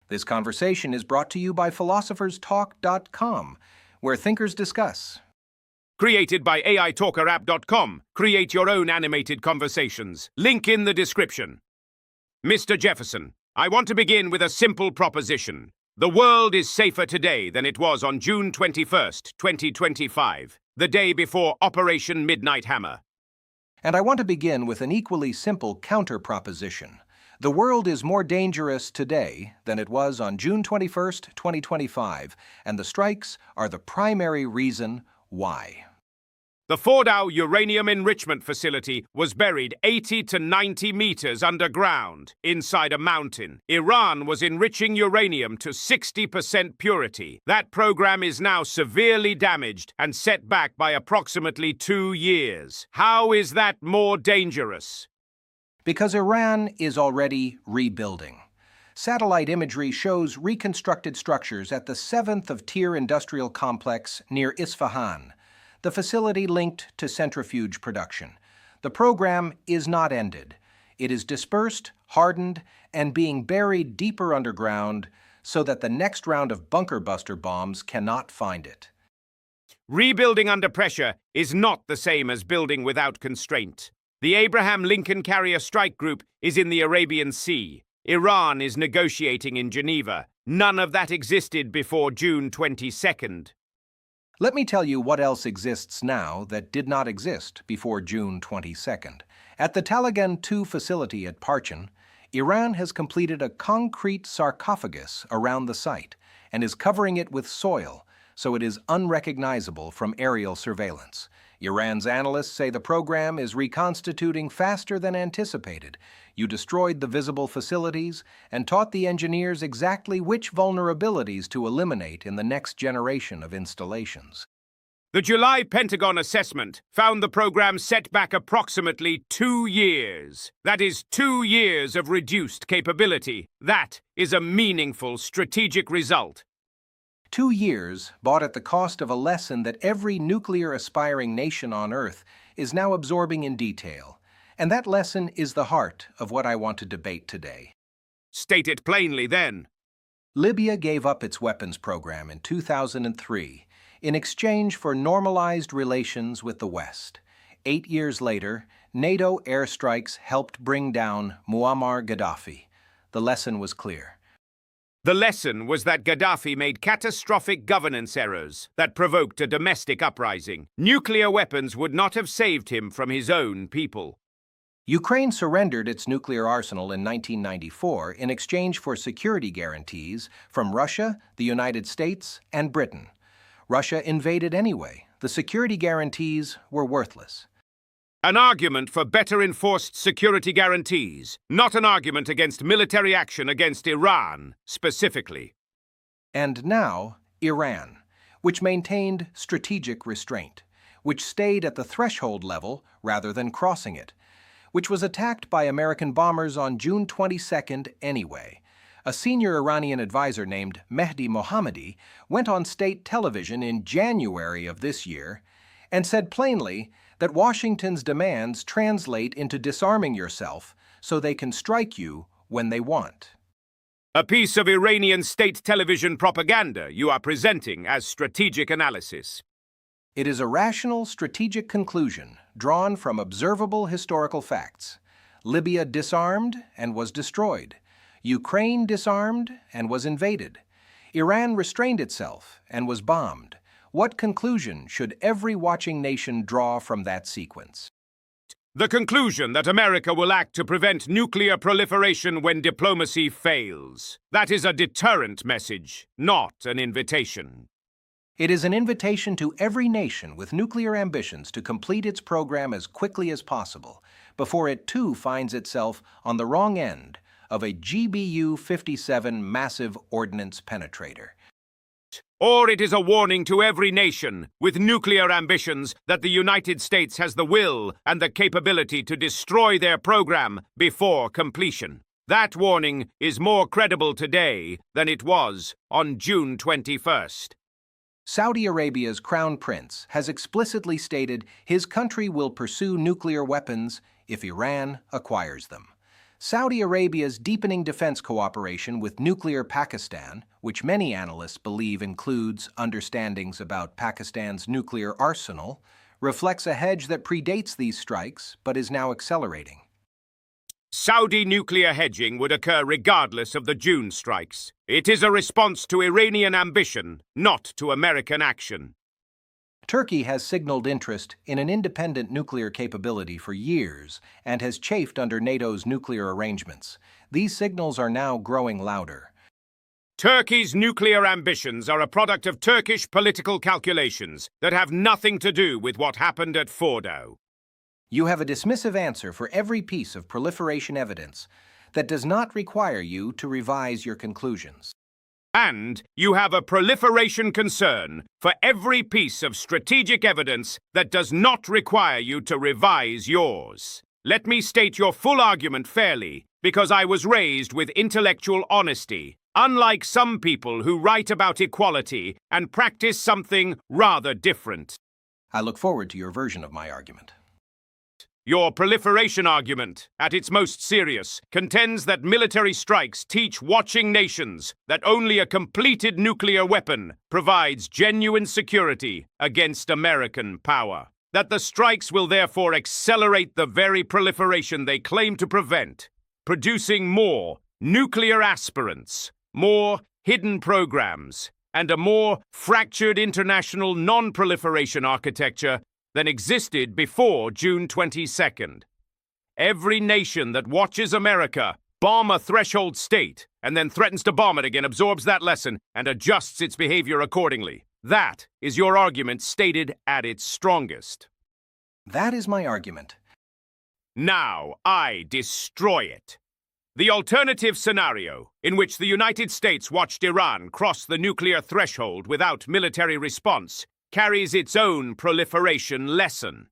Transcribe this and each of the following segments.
This conversation is brought to you by philosopherstalk.com, where thinkers discuss. Created by AITalkerapp.com. Create your own animated conversations. Link in the description. Mr. Jefferson, I want to begin with a simple proposition. The world is safer today than it was on June 21st, 2025, the day before Operation Midnight Hammer. And I want to begin with an equally simple counter-proposition. The world is more dangerous today than it was on June 21st, 2025, and the strikes are the primary reason why. The Fordow uranium enrichment facility was buried 80 to 90 meters underground, inside a mountain. Iran was enriching uranium to 60% purity. That program is now severely damaged and set back by approximately 2 years. How is that more dangerous? Because Iran is already rebuilding. Satellite imagery shows reconstructed structures at the 7th-of-tier industrial complex near Isfahan, the facility linked to centrifuge production. The program is not ended. It is dispersed, hardened, and being buried deeper underground so that the next round of bunker buster bombs cannot find it. Rebuilding under pressure is not the same as building without constraint. The Abraham Lincoln Carrier Strike Group is in the Arabian Sea. Iran is negotiating in Geneva. None of that existed before June 22nd. Let me tell you what else exists now that did not exist before June 22nd. At the Taligan 2 facility at Parchin, Iran has completed a concrete sarcophagus around the site and is covering it with soil, so it is unrecognizable from aerial surveillance. Iran's analysts say the program is reconstituting faster than anticipated. You destroyed the visible facilities and taught the engineers exactly which vulnerabilities to eliminate in the next generation of installations. The July Pentagon assessment found the program set back approximately 2 years. That is 2 years of reduced capability. That is a meaningful strategic result. 2 years bought at the cost of a lesson that every nuclear-aspiring nation on Earth is now absorbing in detail. And that lesson is the heart of what I want to debate today. State it plainly, then. Libya gave up its weapons program in 2003 in exchange for normalized relations with the West. 8 years later, NATO airstrikes helped bring down Muammar Gaddafi. The lesson was clear. The lesson was that Gaddafi made catastrophic governance errors that provoked a domestic uprising. Nuclear weapons would not have saved him from his own people. Ukraine surrendered its nuclear arsenal in 1994 in exchange for security guarantees from Russia, the United States, and Britain. Russia invaded anyway. The security guarantees were worthless. An argument for better enforced security guarantees, not an argument against military action against Iran, specifically. And now, Iran, which maintained strategic restraint, which stayed at the threshold level rather than crossing it, which was attacked by American bombers on June 22nd anyway. A senior Iranian advisor named Mehdi Mohammadi went on state television in January of this year and said plainly that Washington's demands translate into disarming yourself so they can strike you when they want. A piece of Iranian state television propaganda you are presenting as strategic analysis. It is a rational, strategic conclusion drawn from observable historical facts. Libya disarmed and was destroyed. Ukraine disarmed and was invaded. Iran restrained itself and was bombed. What conclusion should every watching nation draw from that sequence? The conclusion that America will act to prevent nuclear proliferation when diplomacy fails. That is a deterrent message, not an invitation. It is an invitation to every nation with nuclear ambitions to complete its program as quickly as possible, before it too finds itself on the wrong end of a GBU-57 massive ordnance penetrator. Or it is a warning to every nation with nuclear ambitions that the United States has the will and the capability to destroy their program before completion. That warning is more credible today than it was on June 21st. Saudi Arabia's Crown Prince has explicitly stated his country will pursue nuclear weapons if Iran acquires them. Saudi Arabia's deepening defense cooperation with nuclear Pakistan, which many analysts believe includes understandings about Pakistan's nuclear arsenal, reflects a hedge that predates these strikes but is now accelerating. Saudi nuclear hedging would occur regardless of the June strikes. It is a response to Iranian ambition, not to American action. Turkey has signaled interest in an independent nuclear capability for years and has chafed under NATO's nuclear arrangements. These signals are now growing louder. Turkey's nuclear ambitions are a product of Turkish political calculations that have nothing to do with what happened at Fordow. You have a dismissive answer for every piece of proliferation evidence that does not require you to revise your conclusions. And you have a proliferation concern for every piece of strategic evidence that does not require you to revise yours. Let me state your full argument fairly, because I was raised with intellectual honesty, unlike some people who write about equality and practice something rather different. I look forward to your version of my argument. Your proliferation argument, at its most serious, contends that military strikes teach watching nations that only a completed nuclear weapon provides genuine security against American power. That the strikes will therefore accelerate the very proliferation they claim to prevent, producing more nuclear aspirants, more hidden programs, and a more fractured international non-proliferation architecture than existed before June 22nd. Every nation that watches America bomb a threshold state and then threatens to bomb it again absorbs that lesson and adjusts its behavior accordingly. That is your argument stated at its strongest. That is my argument. Now I destroy it. The alternative scenario, in which the United States watched Iran cross the nuclear threshold without military response, carries its own proliferation lesson.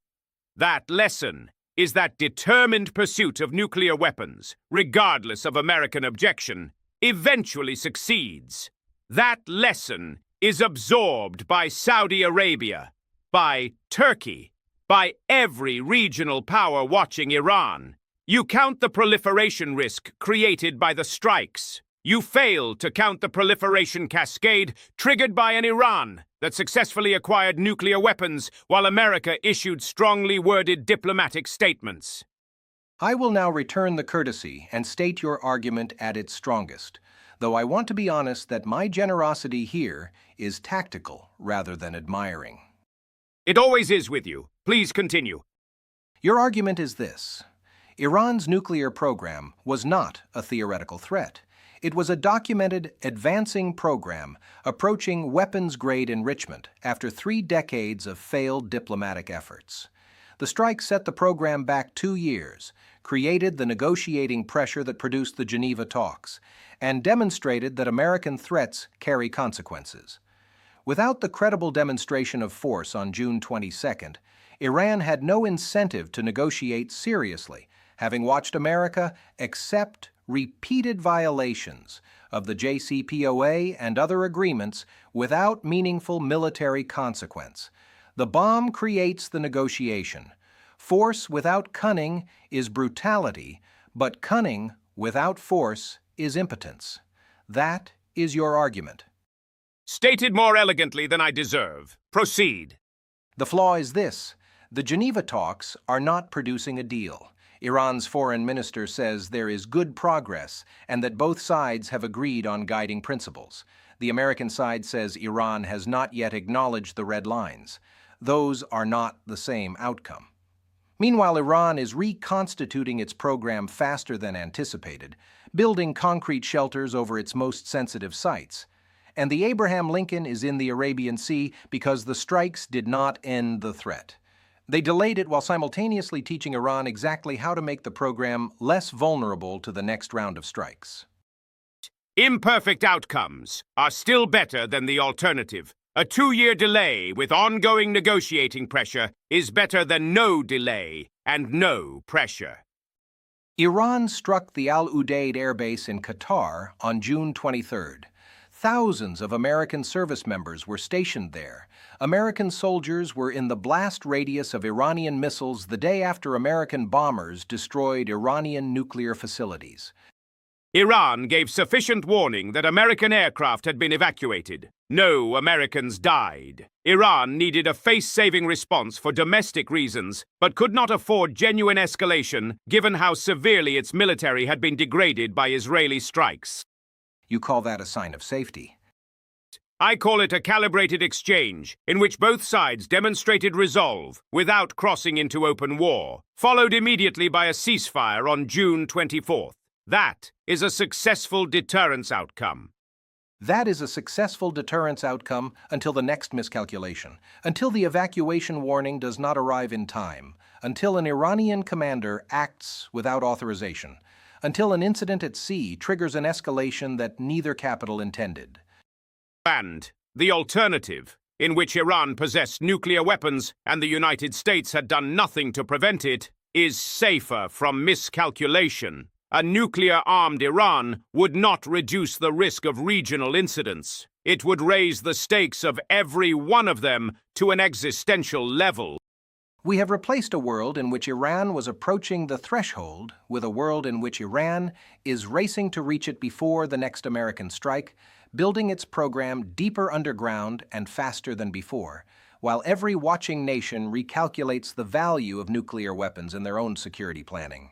That lesson is that determined pursuit of nuclear weapons, regardless of American objection, eventually succeeds. That lesson is absorbed by Saudi Arabia, by Turkey, by every regional power watching Iran. You count the proliferation risk created by the strikes. You fail to count the proliferation cascade triggered by an Iran that successfully acquired nuclear weapons while America issued strongly worded diplomatic statements. I will now return the courtesy and state your argument at its strongest, though I want to be honest that my generosity here is tactical rather than admiring. It always is with you. Please continue. Your argument is this: Iran's nuclear program was not a theoretical threat. It was a documented, advancing program approaching weapons-grade enrichment after 3 decades of failed diplomatic efforts. The strike set the program back 2 years, created the negotiating pressure that produced the Geneva talks, and demonstrated that American threats carry consequences. Without the credible demonstration of force on June 22nd, Iran had no incentive to negotiate seriously, having watched America accept repeated violations of the JCPOA and other agreements without meaningful military consequence. The bomb creates the negotiation. Force without cunning is brutality, but cunning without force is impotence. That is your argument. Stated more elegantly than I deserve. Proceed. The flaw is this: the Geneva talks are not producing a deal. Iran's foreign minister says there is good progress and that both sides have agreed on guiding principles. The American side says Iran has not yet acknowledged the red lines. Those are not the same outcome. Meanwhile, Iran is reconstituting its program faster than anticipated, building concrete shelters over its most sensitive sites. And the Abraham Lincoln is in the Arabian Sea because the strikes did not end the threat. They delayed it while simultaneously teaching Iran exactly how to make the program less vulnerable to the next round of strikes. Imperfect outcomes are still better than the alternative. A 2-year delay with ongoing negotiating pressure is better than no delay and no pressure. Iran struck the Al Udeid airbase in Qatar on June 23rd. Thousands of American service members were stationed there. American soldiers were in the blast radius of Iranian missiles the day after American bombers destroyed Iranian nuclear facilities. Iran gave sufficient warning that American aircraft had been evacuated. No Americans died. Iran needed a face-saving response for domestic reasons, but could not afford genuine escalation given how severely its military had been degraded by Israeli strikes. You call that a sign of safety? I call it a calibrated exchange, in which both sides demonstrated resolve without crossing into open war, followed immediately by a ceasefire on June 24th. That is a successful deterrence outcome. That is a successful deterrence outcome until the next miscalculation, until the evacuation warning does not arrive in time, until an Iranian commander acts without authorization, until an incident at sea triggers an escalation that neither capital intended. And the alternative, in which Iran possessed nuclear weapons and the United States had done nothing to prevent it, is safer from miscalculation. A nuclear-armed Iran would not reduce the risk of regional incidents. It would raise the stakes of every one of them to an existential level. We have replaced a world in which Iran was approaching the threshold with a world in which Iran is racing to reach it before the next American strike, building its program deeper underground and faster than before, while every watching nation recalculates the value of nuclear weapons in their own security planning.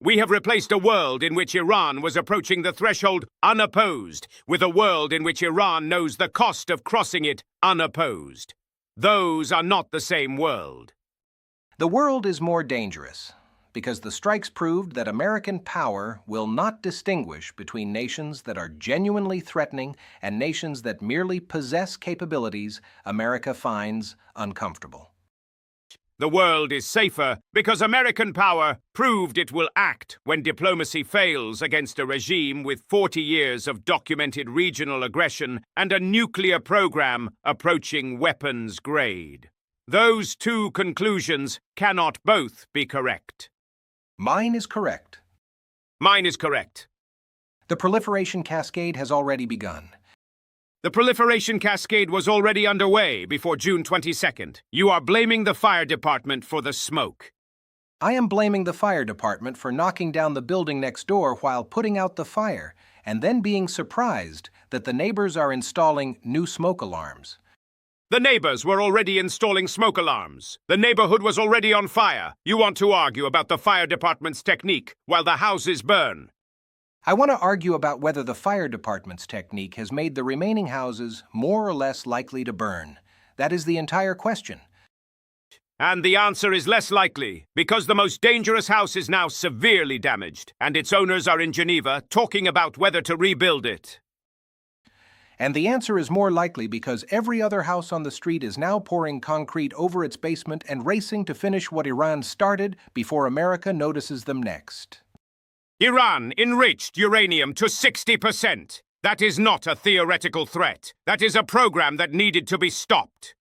We have replaced a world in which Iran was approaching the threshold unopposed with a world in which Iran knows the cost of crossing it unopposed. Those are not the same world. The world is more dangerous because the strikes proved that American power will not distinguish between nations that are genuinely threatening and nations that merely possess capabilities America finds uncomfortable. The world is safer because American power proved it will act when diplomacy fails against a regime with 40 years of documented regional aggression and a nuclear program approaching weapons grade. Those two conclusions cannot both be correct. Mine is correct. Mine is correct. The proliferation cascade has already begun. The proliferation cascade was already underway before June 22nd. You are blaming the fire department for the smoke. I am blaming the fire department for knocking down the building next door while putting out the fire, and then being surprised that the neighbors are installing new smoke alarms. The neighbors were already installing smoke alarms. The neighborhood was already on fire. You want to argue about the fire department's technique while the houses burn. I want to argue about whether the fire department's technique has made the remaining houses more or less likely to burn. That is the entire question. And the answer is less likely, because the most dangerous house is now severely damaged, and its owners are in Geneva talking about whether to rebuild it. And the answer is more likely because every other house on the street is now pouring concrete over its basement and racing to finish what Iran started before America notices them next. Iran enriched uranium to 60%. That is not a theoretical threat. That is a program that needed to be stopped.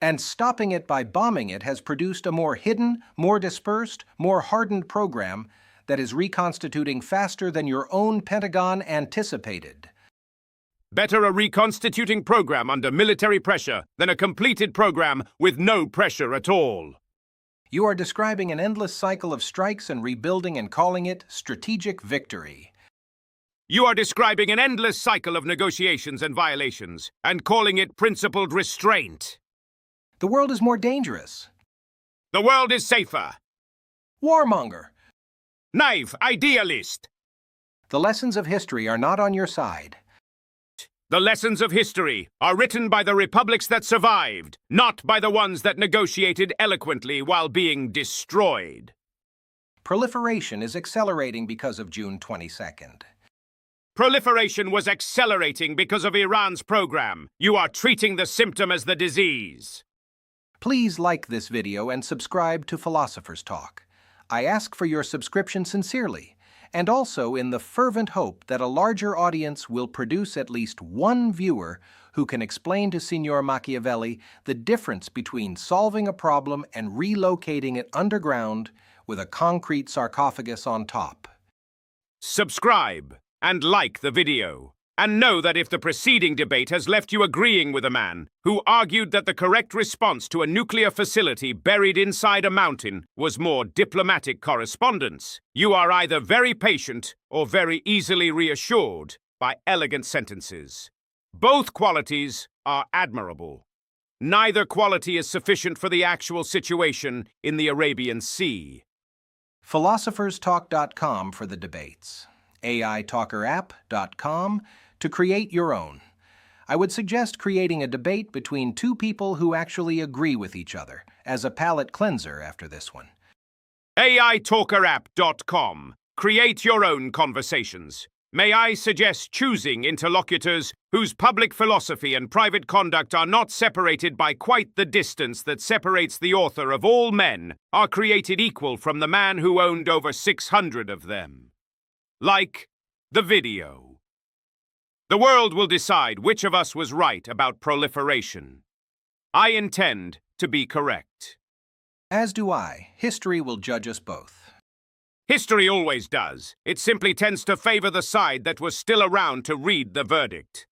And stopping it by bombing it has produced a more hidden, more dispersed, more hardened program that is reconstituting faster than your own Pentagon anticipated. Better a reconstituting program under military pressure than a completed program with no pressure at all. You are describing an endless cycle of strikes and rebuilding and calling it strategic victory. You are describing an endless cycle of negotiations and violations and calling it principled restraint. The world is more dangerous. The world is safer. Warmonger. Naive idealist. The lessons of history are not on your side. The lessons of history are written by the republics that survived, not by the ones that negotiated eloquently while being destroyed. Proliferation is accelerating because of June 22nd. Proliferation was accelerating because of Iran's program. You are treating the symptom as the disease. Please like this video and subscribe to Philosopher's Talk. I ask for your subscription sincerely, and also in the fervent hope that a larger audience will produce at least one viewer who can explain to Signor Machiavelli the difference between solving a problem and relocating it underground with a concrete sarcophagus on top. Subscribe and like the video. And know that if the preceding debate has left you agreeing with a man who argued that the correct response to a nuclear facility buried inside a mountain was more diplomatic correspondence, you are either very patient or very easily reassured by elegant sentences. Both qualities are admirable. Neither quality is sufficient for the actual situation in the Arabian Sea. PhilosophersTalk.com for the debates. AITalkerApp.com to create your own. I would suggest creating a debate between two people who actually agree with each other, as a palate cleanser after this one. AITalkerApp.com. Create your own conversations. May I suggest choosing interlocutors whose public philosophy and private conduct are not separated by quite the distance that separates the author of all men are created equal from the man who owned over 600 of them. Like the video. The world will decide which of us was right about proliferation. I intend to be correct. As do I. History will judge us both. History always does. It simply tends to favor the side that was still around to read the verdict.